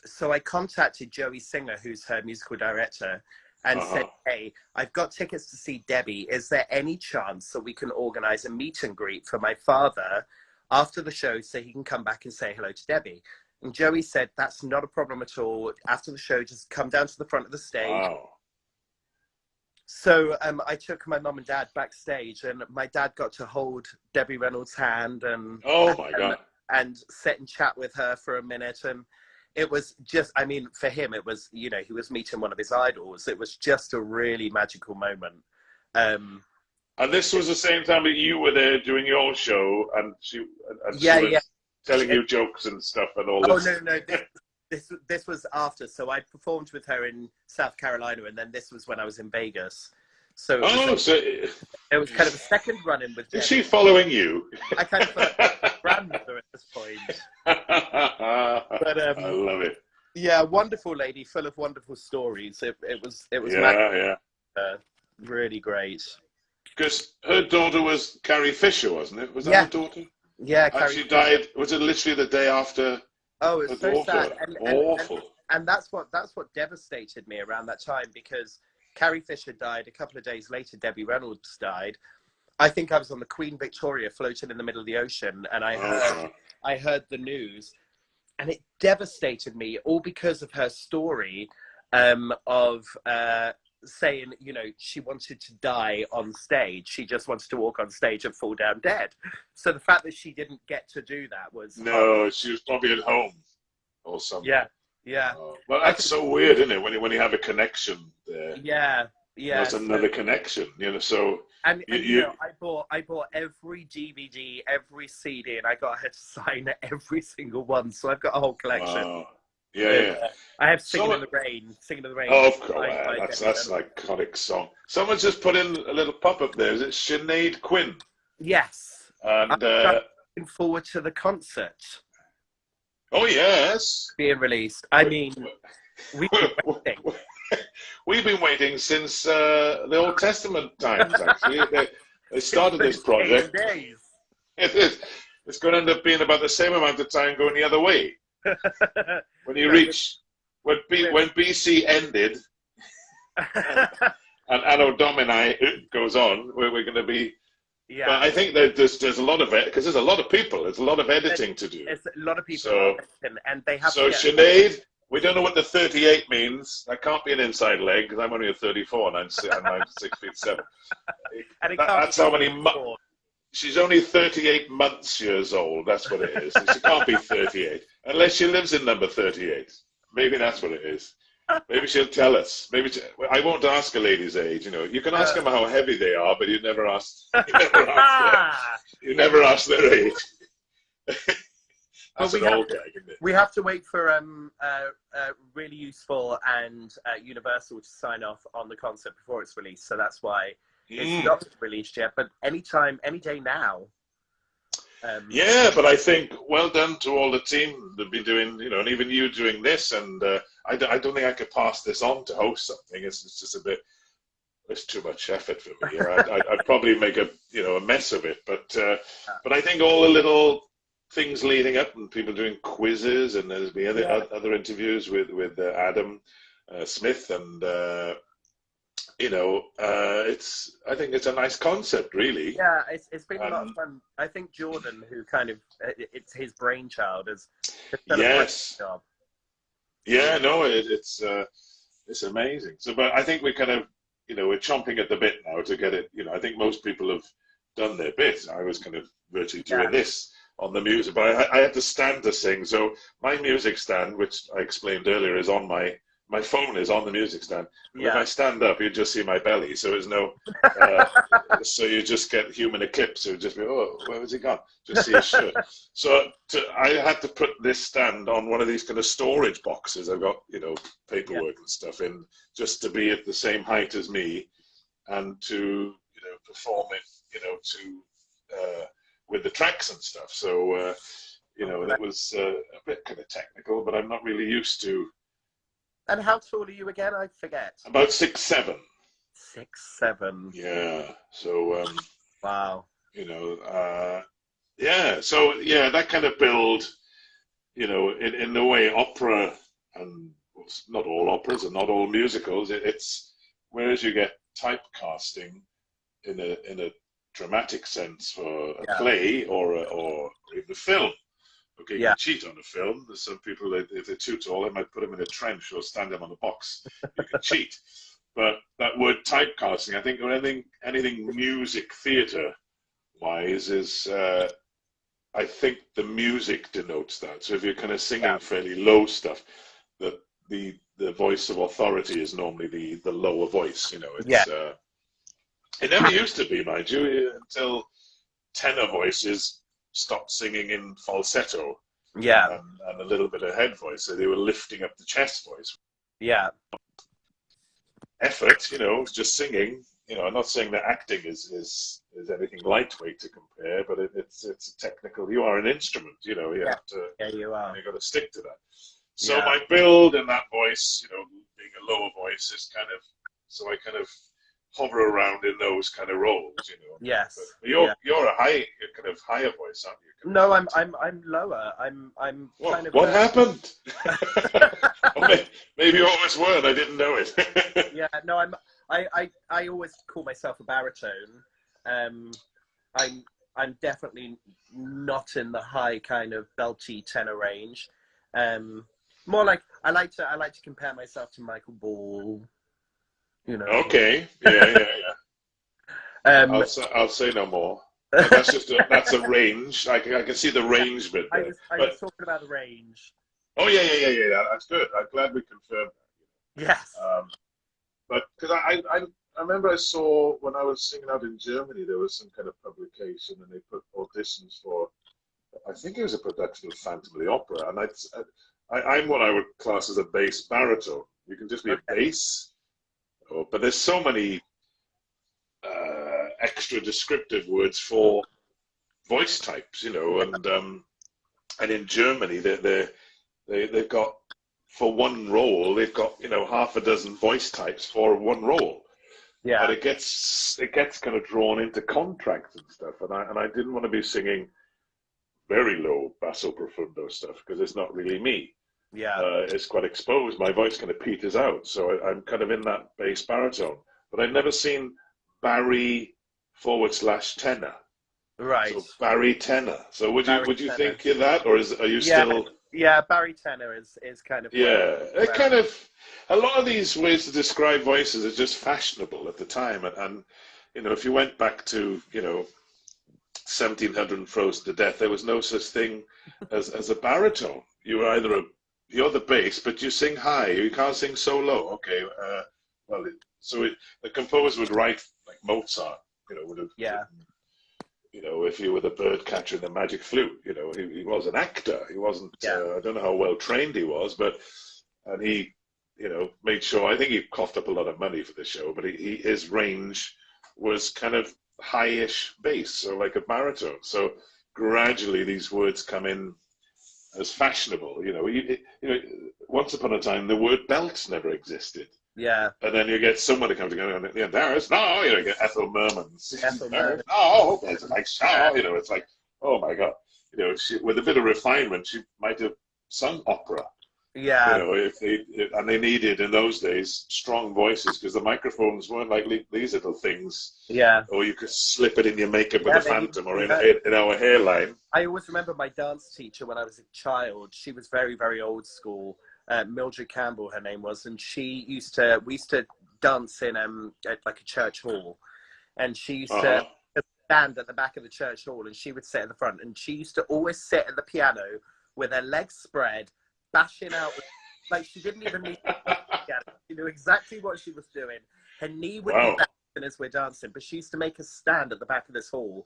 so I contacted Joey Singer, who's her musical director, and said, hey, I've got tickets to see Debbie. Is there any chance that we can organize a meet and greet for my father after the show so he can come back and say hello to Debbie? And Joey said, that's not a problem at all. After the show, just come down to the front of the stage. Wow. So I took my mum and dad backstage, and my dad got to hold Debbie Reynolds' hand and and sit and chat with her for a minute. And it was just, I mean, for him, it was, he was meeting one of his idols. It was just a really magical moment. And this was the same time that you were there doing your show, and she was telling you jokes and stuff and all this. Oh, no. This was after. So I performed with her in South Carolina, and then this was when I was in Vegas. So it was kind of a second run-in with Debbie. Is she following you? I kind of felt like grandmother at this point. But I love it. Yeah, wonderful lady, full of wonderful stories. It was really great. Because her daughter was Carrie Fisher, wasn't it? Was that her daughter? Yeah, and she died. Was it literally the day after? Oh, it's so sad. Awful. And that's what devastated me around that time, because Carrie Fisher died. A couple of days later, Debbie Reynolds died. I think I was on the Queen Victoria floating in the middle of the ocean, and I heard the news, and it devastated me, all because of her story of saying, she wanted to die on stage. She just wanted to walk on stage and fall down dead. So the fact that she didn't get to do that was... No, she was probably at home or something. Yeah. Well, that's so weird, isn't it? When you have a connection there. Yeah. There's another connection, so... And I bought every DVD, every CD, and I got her to sign every single one. So I've got a whole collection. Wow. Yeah. I have Singing in Someone, the Rain. Singing in the Rain. oh, of course, by that's an iconic song. Someone's just put in a little pop-up there. Is it Sinead Quinn? Yes. I'm And, looking forward to the concert oh, yes. being released. I mean, we've been waiting. We've been waiting since the Old Testament times, actually. They started this project. Days. It is. It's going to end up being about the same amount of time going the other way. When you reach, when BC ended, and Anno Domini goes on, we're going to be. Yeah. But I think that there's a lot of it, because there's a lot of people. There's a lot of editing to do. There's a lot of people So, and they have so to Sinead, we don't know what the 38 means. That can't be an inside leg, because I'm only a 34 and I'm 6'7". and That's how many months. She's only 38 years old. That's what it is. She can't be 38 unless she lives in number 38. Maybe that's what it is. Maybe she'll tell us. I won't ask a lady's age. You know, you can ask them how heavy they are, but you never ask. You never ask their age. That's an old gag, isn't it? We have to wait for really useful and Universal to sign off on the concert before it's released. So that's why it's not released yet. But anytime, any day now. Yeah, but I think well done to all the team that be doing, you know, and even you doing this. And I don't think I could pass this on to host something. It's just a bit. It's too much effort for me. I'd probably make a mess of it. But I think all the little things leading up and people doing quizzes and there's been other interviews with Adam Smith and I think it's a nice concept, really. Yeah, it's been a lot of fun. I think Jordan, who kind of it's his brainchild, has done a great job. Yeah, no, it's amazing. So, but I think we're kind of we're chomping at the bit now to get it. I think most people have done their bit. I was kind of virtually doing this on the music, but I had to stand to sing. So my music stand, which I explained earlier, is on my phone is on the music stand. Yeah. If I stand up, you just see my belly. So there's no, so you just get human eclipse. It would just be, oh, where was he gone? Just see his shirt. So I had to put this stand on one of these kind of storage boxes. I've got, paperwork and stuff in, just to be at the same height as me and to, perform it, with the tracks and stuff. So, that was a bit kind of technical, but I'm not really used to. And how tall are you again? I forget. About 6'7". 6'7". Yeah. So. Wow. Yeah. So that kind of build, in the way opera and not all operas and not all musicals. It's whereas you get typecasting in a dramatic sense for a play or even a film. Okay, you can cheat on a film. There's some people that if they're too tall, they might put them in a trench or stand them on a box. You can cheat. But that word typecasting, I think, or anything music theatre wise is, I think the music denotes that. So if you're kind of singing fairly low stuff, that the voice of authority is normally the lower voice. It's it never used to be, mind you, until tenor voices stopped singing in falsetto and a little bit of head voice, so they were lifting up the chest voice. Effort, just singing. I'm not saying that acting is anything lightweight to compare, but it's a technical. You are an instrument, you have to. Yeah, you are. You've got to stick to that. So my build in that voice, being a lower voice, is kind of. So I kind of hover around in those kind of roles, Yes. But you're a kind of higher voice, aren't you? No, I'm lower. I'm kind of. What happened? Maybe you always were, and I didn't know it. Yeah, no, I always call myself a baritone. I'm definitely not in the high kind of belty tenor range. More like I like to compare myself to Michael Ball. Okay. Yeah. I'll say no more. That's a range. I can see the range bit there. I was talking about the range. Oh yeah. That's good. I'm glad we confirmed that. Yes. But because I remember I saw when I was singing out in Germany, there was some kind of publication and they put auditions for. I think it was a production of Phantom of the Opera, and I'm what I would class as a bass baritone. You can just be a bass, but there's so many extra descriptive words for voice types, and in Germany they've got, for one role they've got half a dozen voice types for one role. Yeah. But it gets kind of drawn into contracts and stuff, and I didn't want to be singing very low basso profundo stuff because it's not really me. Yeah. It's quite exposed. My voice kind of peters out, so I'm kind of in that bass baritone. But I've never seen Barry / tenor. Right. So Barry tenor. So would you tenor. think of that, or are you still? Yeah, Barry tenor is kind of. Yeah, it kind of. A lot of these ways to describe voices are just fashionable at the time, and if you went back to 1700 and frozen to death, there was no such thing as a baritone. You were either you're the bass, but you sing high. You can't sing so low. Okay, the composer would write like Mozart. Would have. Yeah. If you were the bird catcher in the magic flute, he was an actor. He wasn't. I don't know how well trained he was, and he, made sure. I think he coughed up a lot of money for the show, but his range was kind of high-ish bass, so like a baritone. So gradually these words come in as fashionable. Once upon a time the word belt never existed. Yeah. And then you get someone to come together and there's no, you get Ethel Merman's. Ethel Merman. Oh, it's like it's like, oh my God. With a bit of refinement, she might have sung opera. Yeah. If they needed in those days strong voices because the microphones weren't like these little things. Yeah. Or you could slip it in your makeup with a phantom or in our hairline. I always remember my dance teacher when I was a child. She was very, very old school. Mildred Campbell, her name was, and we used to dance in at like a church hall, and she used to stand at the back of the church hall, and she would sit at the front, and she used to always sit at the piano with her legs spread, bashing out, like she didn't even need to together. She knew exactly what she was doing. Her knee would be bouncing as we're dancing, but she used to make us stand at the back of this hall,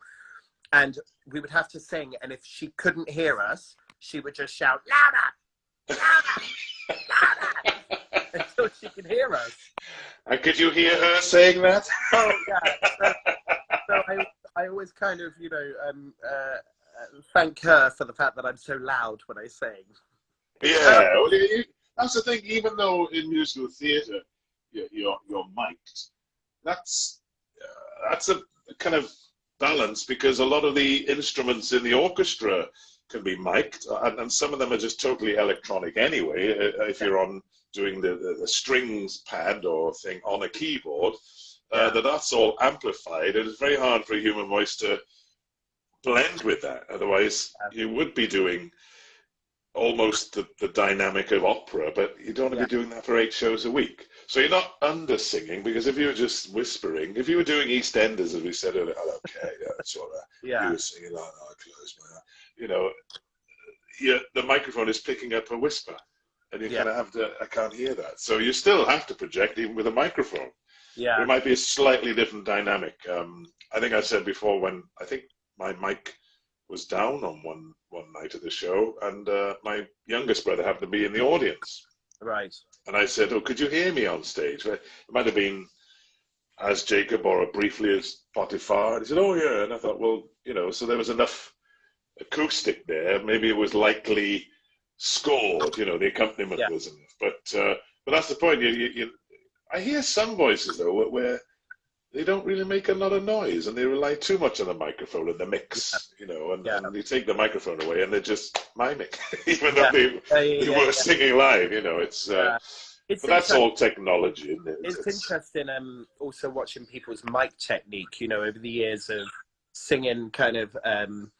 and we would have to sing, and if she couldn't hear us, she would just shout louder, louder. Until she can hear us. And could you hear her saying that? Oh yeah. So I always kind of thank her for the fact that I'm so loud when I sing. Yeah, that's the thing. Even though in musical theatre you're mic'd, that's a kind of balance because a lot of the instruments in the orchestra can be mic'd, and some of them are just totally electronic anyway. If you're doing the strings pad or thing on a keyboard, that's all amplified, and it's very hard for a human voice to blend with that. Otherwise, you would be doing almost the dynamic of opera, but you don't want to be doing that for 8 shows a week. So you're not under singing, because if you were just whispering, if you were doing EastEnders, as we said earlier, okay, that's all right. You were singing like that, I close my eye. The microphone is picking up a whisper, and you kind of have to, I can't hear that. So you still have to project even with a microphone. Yeah. It might be a slightly different dynamic. I think I said before, when I think my mic was down on one night of the show, and my youngest brother happened to be in the audience. Right. And I said, "Oh, could you hear me on stage?" It might have been as Jacob or briefly as Potiphar. And he said, "Oh, yeah." And I thought, well, so there was enough acoustic there. Maybe it was likely scored. The accompaniment was enough. But that's the point. I hear some voices though where they don't really make a lot of noise, and they rely too much on the microphone and the mix, and you take the microphone away and they're just miming, even though they were singing live, but that's all technology, isn't it? It's interesting also watching people's mic technique, over the years of singing kind of, on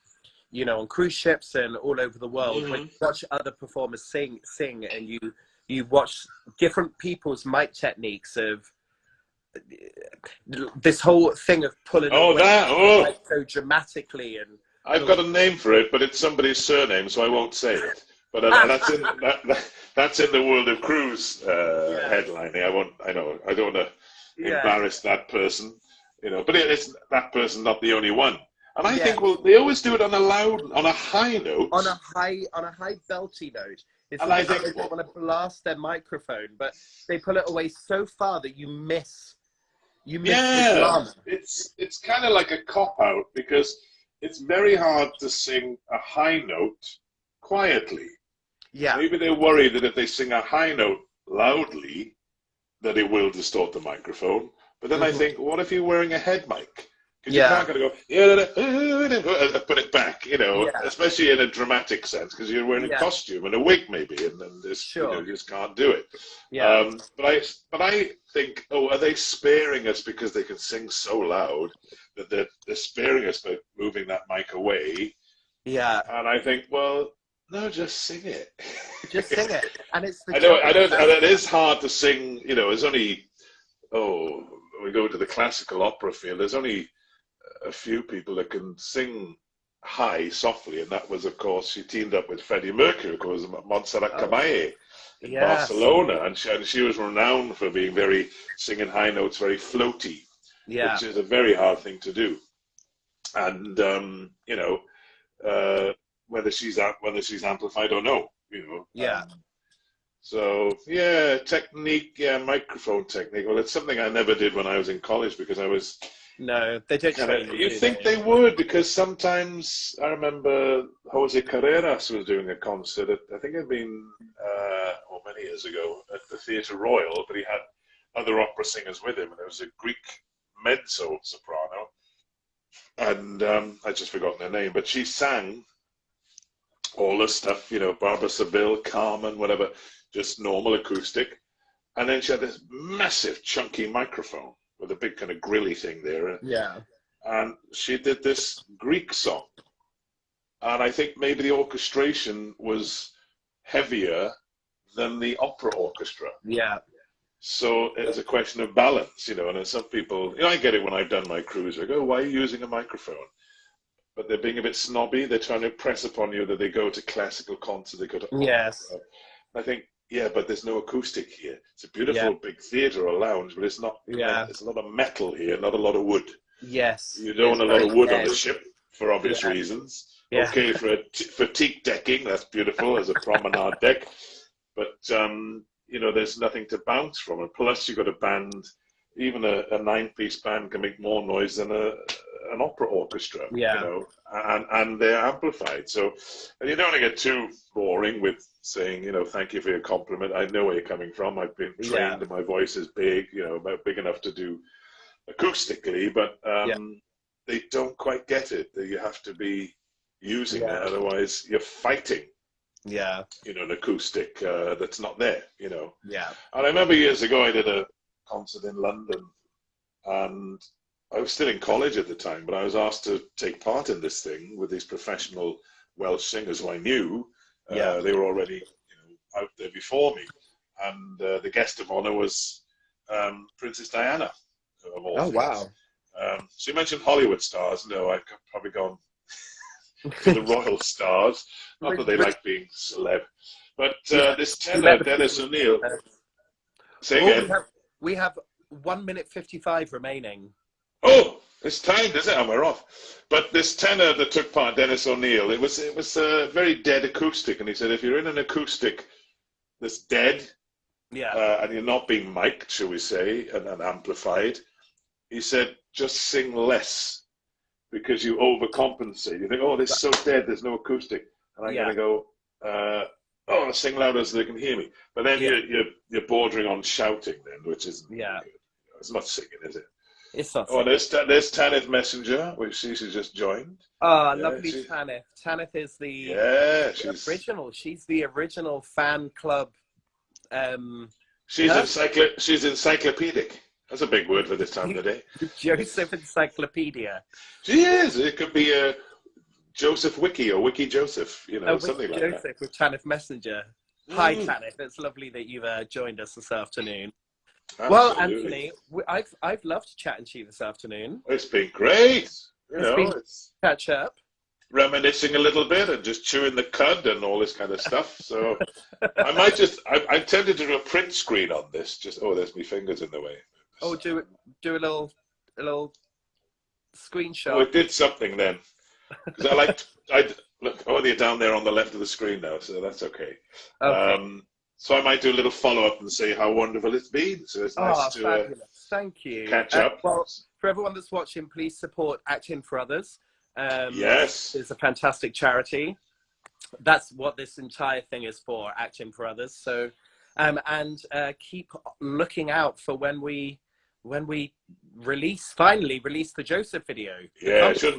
cruise ships and all over the world. Mm-hmm. When you watch other performers sing and you watch different people's mic techniques of this whole thing of pulling away so dramatically, and I've got a name for it, but it's somebody's surname, so I won't say it. But that's in the world of cruise headlining. I don't want to embarrass that person, But it's that person, not the only one. And I think they always do it on a high note, on a high belty note. It's And like I think they don't want to blast their microphone, but they pull it away so far that you miss the drama. it's kind of like a cop out because it's very hard to sing a high note quietly. Yeah. Maybe they're worried that if they sing a high note loudly, that it will distort the microphone. But then I think, what if you're wearing a head mic? Because you can't go, put it back, especially in a dramatic sense, because you're wearing a costume and a wig maybe, and then this, you just can't do it. Yeah. But I think, are they sparing us because they can sing so loud that they're sparing us by moving that mic away? Yeah. And I think, well, no, just sing it. Just sing it. And it's the I know, and it is hard to sing, there's only, we go to the classical opera field, there's only a few people that can sing high softly, and that was, of course, she teamed up with Freddie Mercury, of course, Montserrat Caballé in Barcelona, and she was renowned for being singing high notes very floaty, which is a very hard thing to do. And whether she's amplified or no, so technique, microphone technique. Well, it's something I never did when I was in college because I was. No, they don't train you. You'd think they would, because sometimes I remember Jose Carreras was doing a concert at, I think it'd been many years ago at the Theatre Royal, but he had other opera singers with him, and there was a Greek mezzo soprano, and I just forgotten her name, but she sang all the stuff, Barbara Seville, Carmen, whatever, just normal acoustic, and then she had this massive chunky microphone with a big kind of grilly thing there. Yeah. And she did this Greek song. And I think maybe the orchestration was heavier than the opera orchestra. Yeah. So it's a question of balance, and then some people, I get it when I've done my cruise, I go, why are you using a microphone? But they're being a bit snobby. They're trying to press upon you that they go to classical concert, they go to opera. Yes. I think, but there's no acoustic here. It's a beautiful big theatre or lounge, but it's not. There's a lot of metal here, not a lot of wood. Yes. You don't want a lot of wood on the ship for obvious reasons. Yeah. Okay, for teak decking, that's beautiful as a promenade deck. But there's nothing to bounce from. And plus, you've got a band. Even a 9-piece band can make more noise than an opera orchestra. Yeah. And they're amplified. So, and you don't want to get too boring with saying, thank you for your compliment. I know where you're coming from. I've been trained and my voice is big, big enough to do acoustically, but they don't quite get it. That you have to be using it, otherwise you're fighting. Yeah. An acoustic that's not there, Yeah. And I remember years ago I did a concert in London, and I was still in college at the time, but I was asked to take part in this thing with these professional Welsh singers who I knew. They were already out there before me, and the guest of honor was Princess Diana of all things. Wow. So you mentioned Hollywood stars. No, I've probably gone for the royal stars, not that they like being celeb, but this tenor Dennis O'Neill. Say again. We have 1 minute 55 remaining. Oh, it's timed, is it? And we're off. But this tenor that took part, Dennis O'Neill, it was a very dead acoustic, and he said if you're in an acoustic that's dead, and you're not being mic'd, shall we say, and amplified, he said just sing less because you overcompensate. You think, oh, this is so dead, there's no acoustic, and I'm going to go, sing louder so they can hear me. But then you're bordering on shouting then, which isn't good. It's not singing, is it? It's not. Oh, there's Tanith Messenger, which she's just joined. Oh, lovely Tanith. Tanith is the original. She's the original fan club. She's encyclopedic. That's a big word for this time of the day. Joseph Encyclopedia. She is. It could be a Joseph Wiki or Wiki Joseph, something like Joseph that. With Tanith Messenger. Hi, Tanith. It's lovely that you've joined us this afternoon. Absolutely. Well, Anthony, I've loved chatting to you this afternoon. It's been great. It's catch up. Reminiscing a little bit and just chewing the cud and all this kind of stuff. So I might I'm tempted to do a print screen on this. There's my fingers in the way. Oh, do a little screenshot. Oh, it did something then. because look. Oh, you're down there on the left of the screen now, so that's okay. Okay. So I might do a little follow-up and say how wonderful it's been. So it's nice to fabulous. Thank you. catch up. Well, for everyone that's watching, please support Acting for Others. Yes. It's a fantastic charity. That's what this entire thing is for, Acting for Others. So, and keep looking out for when we finally release the Joseph video. Yeah, it should